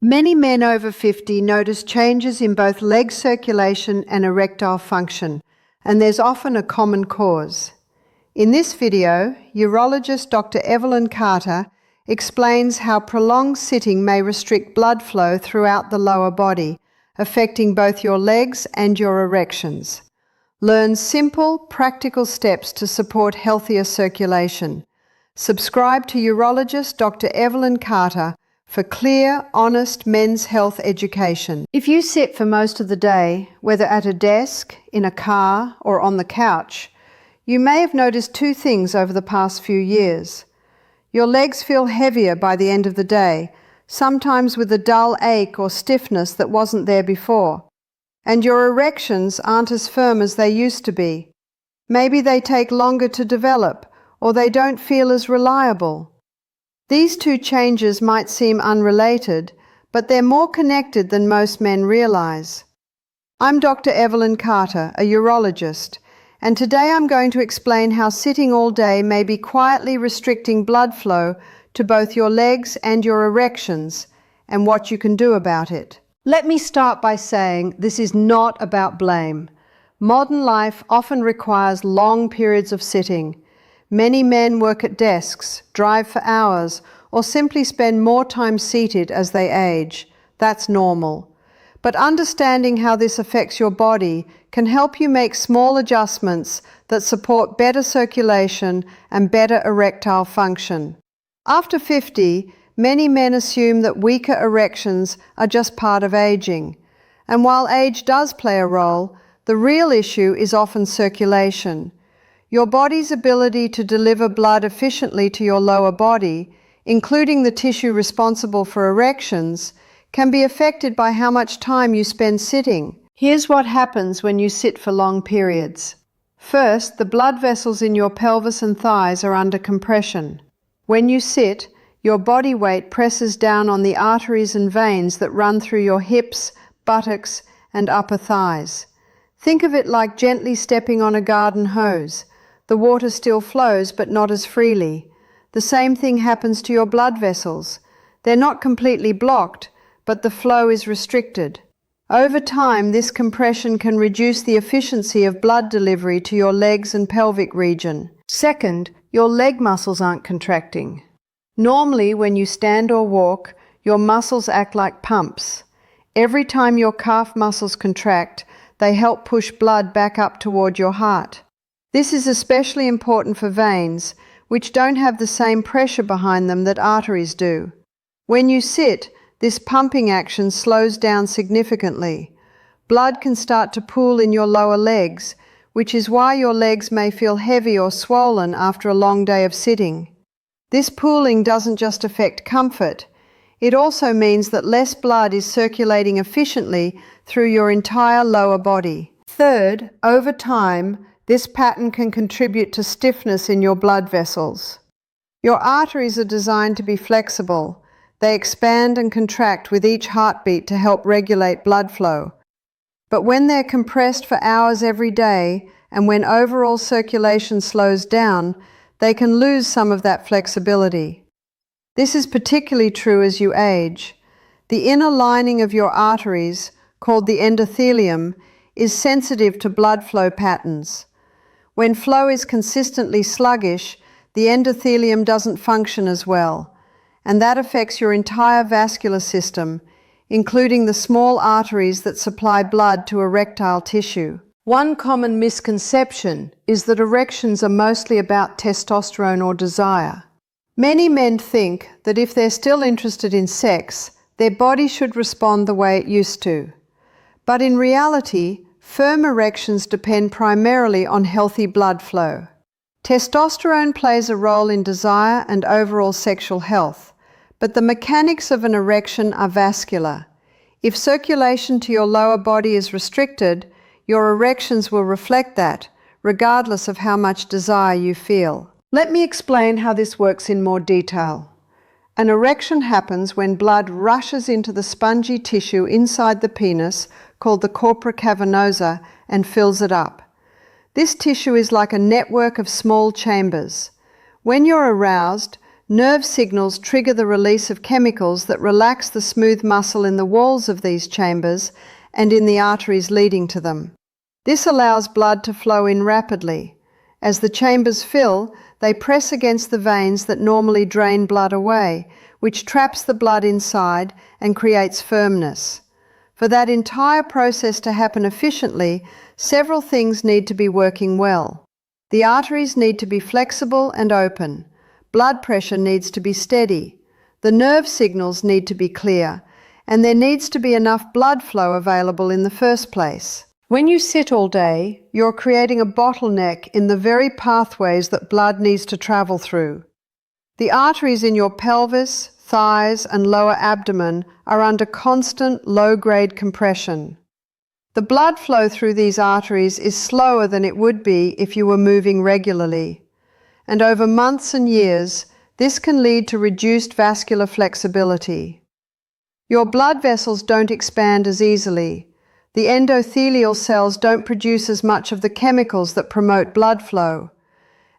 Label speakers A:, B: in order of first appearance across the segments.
A: Many men over 50 notice changes in both leg circulation and erectile function, and there's often a common cause. In this video, urologist Dr. Evelyn Carter explains how prolonged sitting may restrict blood flow throughout the lower body, affecting both your legs and your erections. Learn simple, practical steps to support healthier circulation. Subscribe to urologist Dr. Evelyn Carter for clear, honest men's health education. If you sit for most of the day, whether at a desk, in a car, or on the couch, you may have noticed two things over the past few years. Your legs feel heavier by the end of the day, sometimes with a dull ache or stiffness that wasn't there before. And your erections aren't as firm as they used to be. Maybe they take longer to develop, or they don't feel as reliable. These two changes might seem unrelated, but they're more connected than most men realize. I'm Dr. Evelyn Carter, a urologist, and today I'm going to explain how sitting all day may be quietly restricting blood flow to both your legs and your erections, and what you can do about it. Let me start by saying this is not about blame. Modern life often requires long periods of sitting. Many men work at desks, drive for hours, or simply spend more time seated as they age. That's normal. But understanding how this affects your body can help you make small adjustments that support better circulation and better erectile function. After 50, many men assume that weaker erections are just part of aging. And while age does play a role, the real issue is often circulation. Your body's ability to deliver blood efficiently to your lower body, including the tissue responsible for erections, can be affected by how much time you spend sitting. Here's what happens when you sit for long periods. First, the blood vessels in your pelvis and thighs are under compression. When you sit, your body weight presses down on the arteries and veins that run through your hips, buttocks, and upper thighs. Think of it like gently stepping on a garden hose. The water still flows, but not as freely. The same thing happens to your blood vessels. They're not completely blocked, but the flow is restricted. Over time, this compression can reduce the efficiency of blood delivery to your legs and pelvic region. Second, your leg muscles aren't contracting. Normally, when you stand or walk, your muscles act like pumps. Every time your calf muscles contract, they help push blood back up toward your heart. This is especially important for veins, which don't have the same pressure behind them that arteries do. When you sit, this pumping action slows down significantly. Blood can start to pool in your lower legs, which is why your legs may feel heavy or swollen after a long day of sitting. This pooling doesn't just affect comfort. It also means that less blood is circulating efficiently through your entire lower body. Third, over time, this pattern can contribute to stiffness in your blood vessels. Your arteries are designed to be flexible. They expand and contract with each heartbeat to help regulate blood flow. But when they're compressed for hours every day, and when overall circulation slows down, they can lose some of that flexibility. This is particularly true as you age. The inner lining of your arteries, called the endothelium, is sensitive to blood flow patterns. When flow is consistently sluggish, the endothelium doesn't function as well, and that affects your entire vascular system, including the small arteries that supply blood to erectile tissue. One common misconception is that erections are mostly about testosterone or desire. Many men think that if they're still interested in sex, their body should respond the way it used to. But in reality, firm erections depend primarily on healthy blood flow. Testosterone plays a role in desire and overall sexual health, but the mechanics of an erection are vascular. If circulation to your lower body is restricted, your erections will reflect that, regardless of how much desire you feel. Let me explain how this works in more detail. An erection happens when blood rushes into the spongy tissue inside the penis, called the corpora cavernosa, and fills it up. This tissue is like a network of small chambers. When you're aroused, nerve signals trigger the release of chemicals that relax the smooth muscle in the walls of these chambers and in the arteries leading to them. This allows blood to flow in rapidly. As the chambers fill, they press against the veins that normally drain blood away, which traps the blood inside and creates firmness. For that entire process to happen efficiently, several things need to be working well. The arteries need to be flexible and open. Blood pressure needs to be steady. The nerve signals need to be clear, and there needs to be enough blood flow available in the first place. When you sit all day, you're creating a bottleneck in the very pathways that blood needs to travel through. The arteries in your pelvis, thighs, and lower abdomen are under constant low-grade compression. The blood flow through these arteries is slower than it would be if you were moving regularly. And over months and years, this can lead to reduced vascular flexibility. Your blood vessels don't expand as easily. The endothelial cells don't produce as much of the chemicals that promote blood flow.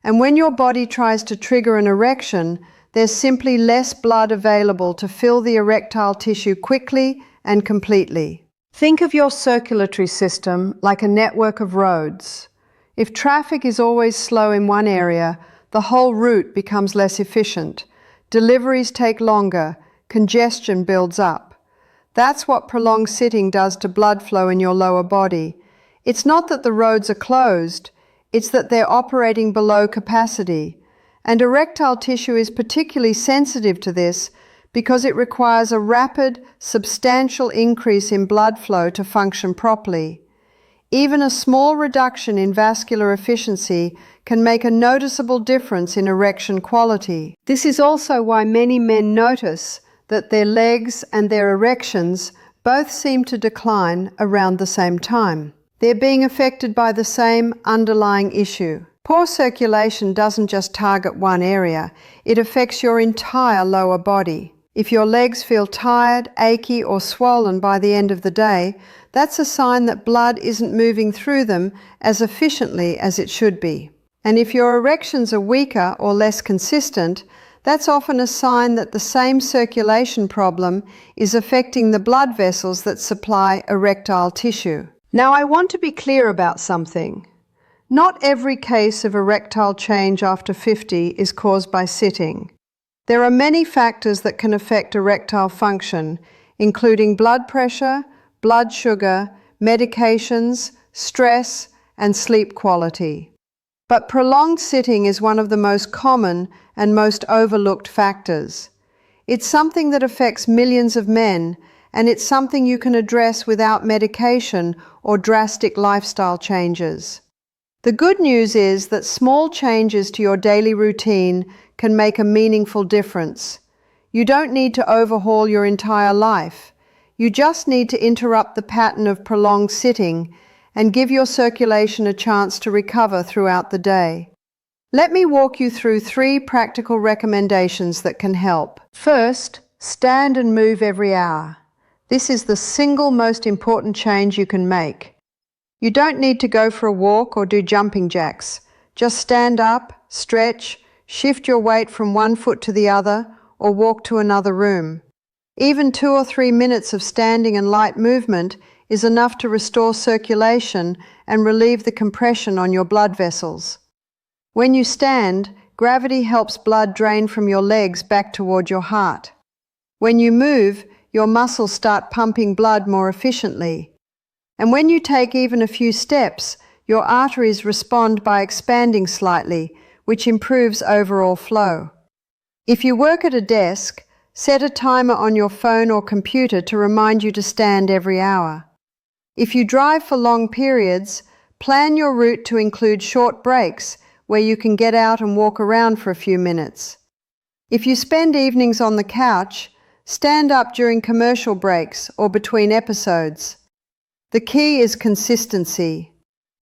A: And when your body tries to trigger an erection, there's simply less blood available to fill the erectile tissue quickly and completely. Think of your circulatory system like a network of roads. If traffic is always slow in one area, the whole route becomes less efficient. Deliveries take longer, congestion builds up. That's what prolonged sitting does to blood flow in your lower body. It's not that the roads are closed, it's that they're operating below capacity. And erectile tissue is particularly sensitive to this because it requires a rapid, substantial increase in blood flow to function properly. Even a small reduction in vascular efficiency can make a noticeable difference in erection quality. This is also why many men notice that their legs and their erections both seem to decline around the same time. They're being affected by the same underlying issue. Poor circulation doesn't just target one area, it affects your entire lower body. If your legs feel tired, achy, or swollen by the end of the day, that's a sign that blood isn't moving through them as efficiently as it should be. And if your erections are weaker or less consistent, that's often a sign that the same circulation problem is affecting the blood vessels that supply erectile tissue. Now, I want to be clear about something. Not every case of erectile change after 50 is caused by sitting. There are many factors that can affect erectile function, including blood pressure, blood sugar, medications, stress, and sleep quality. But prolonged sitting is one of the most common and most overlooked factors. It's something that affects millions of men, and it's something you can address without medication or drastic lifestyle changes. The good news is that small changes to your daily routine can make a meaningful difference. You don't need to overhaul your entire life. You just need to interrupt the pattern of prolonged sitting and give your circulation a chance to recover throughout the day. Let me walk you through 3 practical recommendations that can help. First, stand and move every hour. This is the single most important change you can make. You don't need to go for a walk or do jumping jacks. Just stand up, stretch, shift your weight from one foot to the other, or walk to another room. Even 2 or 3 minutes of standing and light movement is enough to restore circulation and relieve the compression on your blood vessels. When you stand, gravity helps blood drain from your legs back toward your heart. When you move, your muscles start pumping blood more efficiently. And when you take even a few steps, your arteries respond by expanding slightly, which improves overall flow. If you work at a desk, set a timer on your phone or computer to remind you to stand every hour. If you drive for long periods, plan your route to include short breaks where you can get out and walk around for a few minutes. If you spend evenings on the couch, stand up during commercial breaks or between episodes. The key is consistency.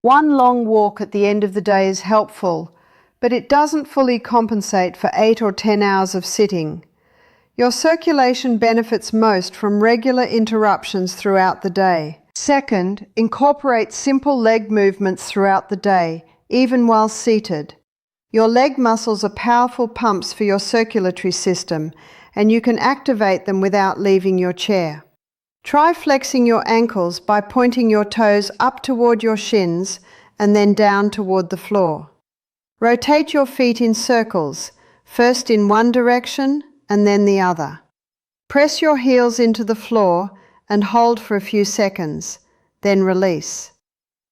A: One long walk at the end of the day is helpful, but it doesn't fully compensate for 8 or 10 hours of sitting. Your circulation benefits most from regular interruptions throughout the day. Second, incorporate simple leg movements throughout the day, even while seated. Your leg muscles are powerful pumps for your circulatory system, and you can activate them without leaving your chair. Try flexing your ankles by pointing your toes up toward your shins and then down toward the floor. Rotate your feet in circles, first in one direction and then the other. Press your heels into the floor and hold for a few seconds, then release.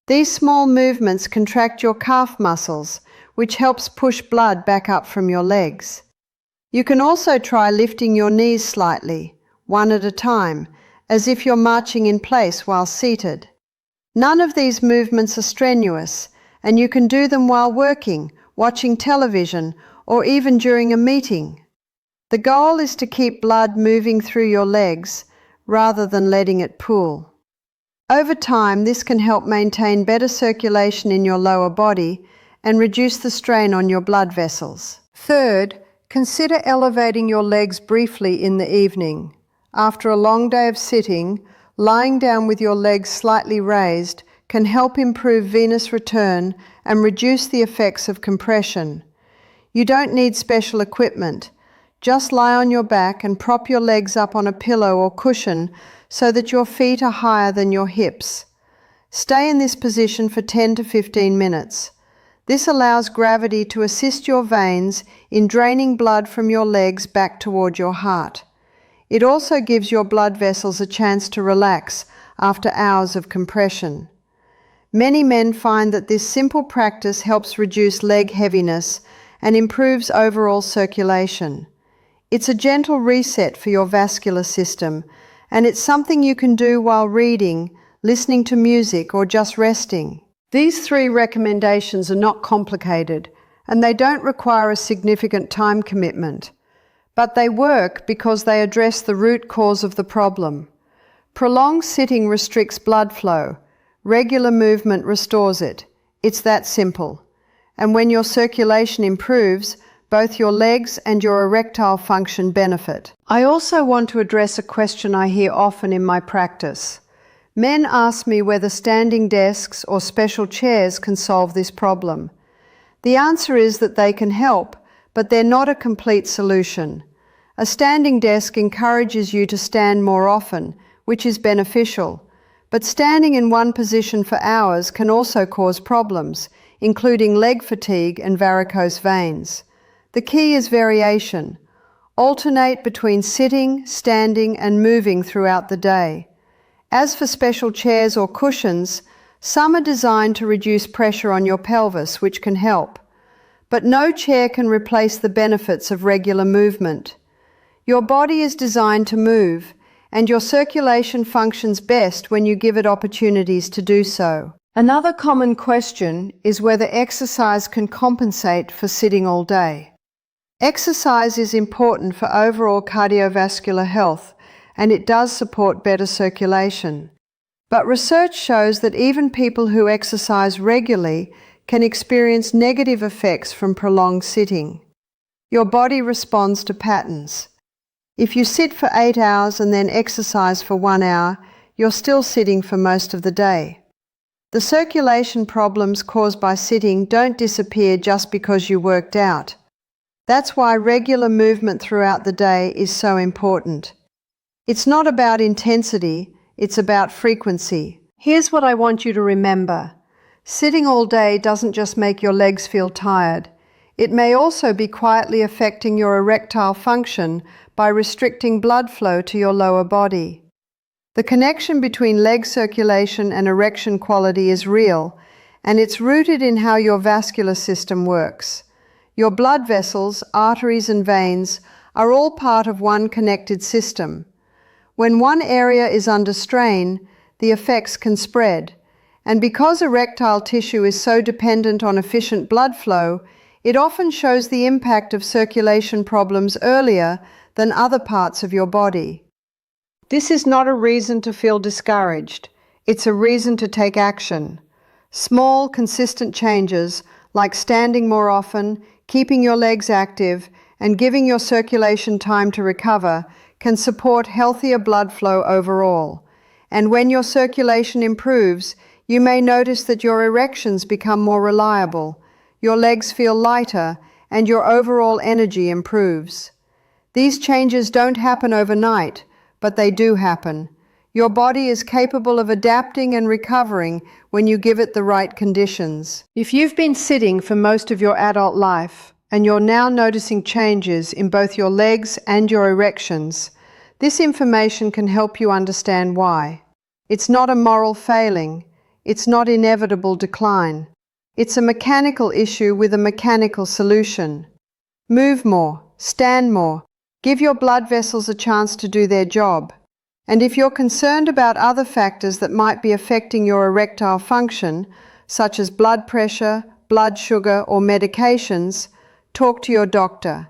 A: These small movements contract your calf muscles, which helps push blood back up from your legs. You can also try lifting your knees slightly, one at a time, as if you're marching in place while seated. None of these movements are strenuous, and you can do them while working, watching television, or even during a meeting. The goal is to keep blood moving through your legs rather than letting it pool. Over time, this can help maintain better circulation in your lower body and reduce the strain on your blood vessels. Third, consider elevating your legs briefly in the evening. After a long day of sitting, lying down with your legs slightly raised can help improve venous return and reduce the effects of compression. You don't need special equipment. Just lie on your back and prop your legs up on a pillow or cushion so that your feet are higher than your hips. Stay in this position for 10 to 15 minutes. This allows gravity to assist your veins in draining blood from your legs back toward your heart. It also gives your blood vessels a chance to relax after hours of compression. Many men find that this simple practice helps reduce leg heaviness and improves overall circulation. It's a gentle reset for your vascular system, and it's something you can do while reading, listening to music, or just resting. These 3 recommendations are not complicated, and they don't require a significant time commitment. But they work because they address the root cause of the problem. Prolonged sitting restricts blood flow. Regular movement restores it. It's that simple. And when your circulation improves, both your legs and your erectile function benefit. I also want to address a question I hear often in my practice. Men ask me whether standing desks or special chairs can solve this problem. The answer is that they can help, but they're not a complete solution. A standing desk encourages you to stand more often, which is beneficial. But standing in one position for hours can also cause problems, including leg fatigue and varicose veins. The key is variation. Alternate between sitting, standing, and moving throughout the day. As for special chairs or cushions, some are designed to reduce pressure on your pelvis, which can help. But no chair can replace the benefits of regular movement. Your body is designed to move, and your circulation functions best when you give it opportunities to do so. Another common question is whether exercise can compensate for sitting all day. Exercise is important for overall cardiovascular health, and it does support better circulation. But research shows that even people who exercise regularly can experience negative effects from prolonged sitting. Your body responds to patterns. If you sit for 8 hours and then exercise for 1 hour, you're still sitting for most of the day. The circulation problems caused by sitting don't disappear just because you worked out. That's why regular movement throughout the day is so important. It's not about intensity, it's about frequency. Here's what I want you to remember. Sitting all day doesn't just make your legs feel tired. It may also be quietly affecting your erectile function by restricting blood flow to your lower body. The connection between leg circulation and erection quality is real, and it's rooted in how your vascular system works. Your blood vessels, arteries, and veins are all part of one connected system. When one area is under strain, the effects can spread. And because erectile tissue is so dependent on efficient blood flow, it often shows the impact of circulation problems earlier than other parts of your body. This is not a reason to feel discouraged. It's a reason to take action. Small, consistent changes, like standing more often, keeping your legs active, and giving your circulation time to recover, can support healthier blood flow overall. And when your circulation improves, you may notice that your erections become more reliable. your legs feel lighter, and your overall energy improves. These changes don't happen overnight, but they do happen. Your body is capable of adapting and recovering when you give it the right conditions. If you've been sitting for most of your adult life, and you're now noticing changes in both your legs and your erections, this information can help you understand why. It's not a moral failing. It's not inevitable decline. It's a mechanical issue with a mechanical solution. Move more, stand more, give your blood vessels a chance to do their job. And if you're concerned about other factors that might be affecting your erectile function, such as blood pressure, blood sugar, or medications, talk to your doctor.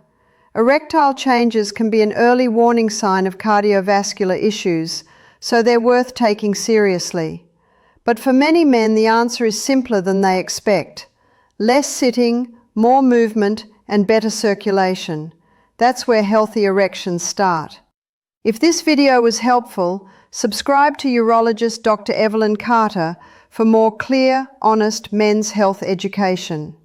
A: Erectile changes can be an early warning sign of cardiovascular issues, so they're worth taking seriously. But for many men, the answer is simpler than they expect. Less sitting, more movement, and better circulation. That's where healthy erections start. If this video was helpful, subscribe to Urologist Dr. Evelyn Carter for more clear, honest men's health education.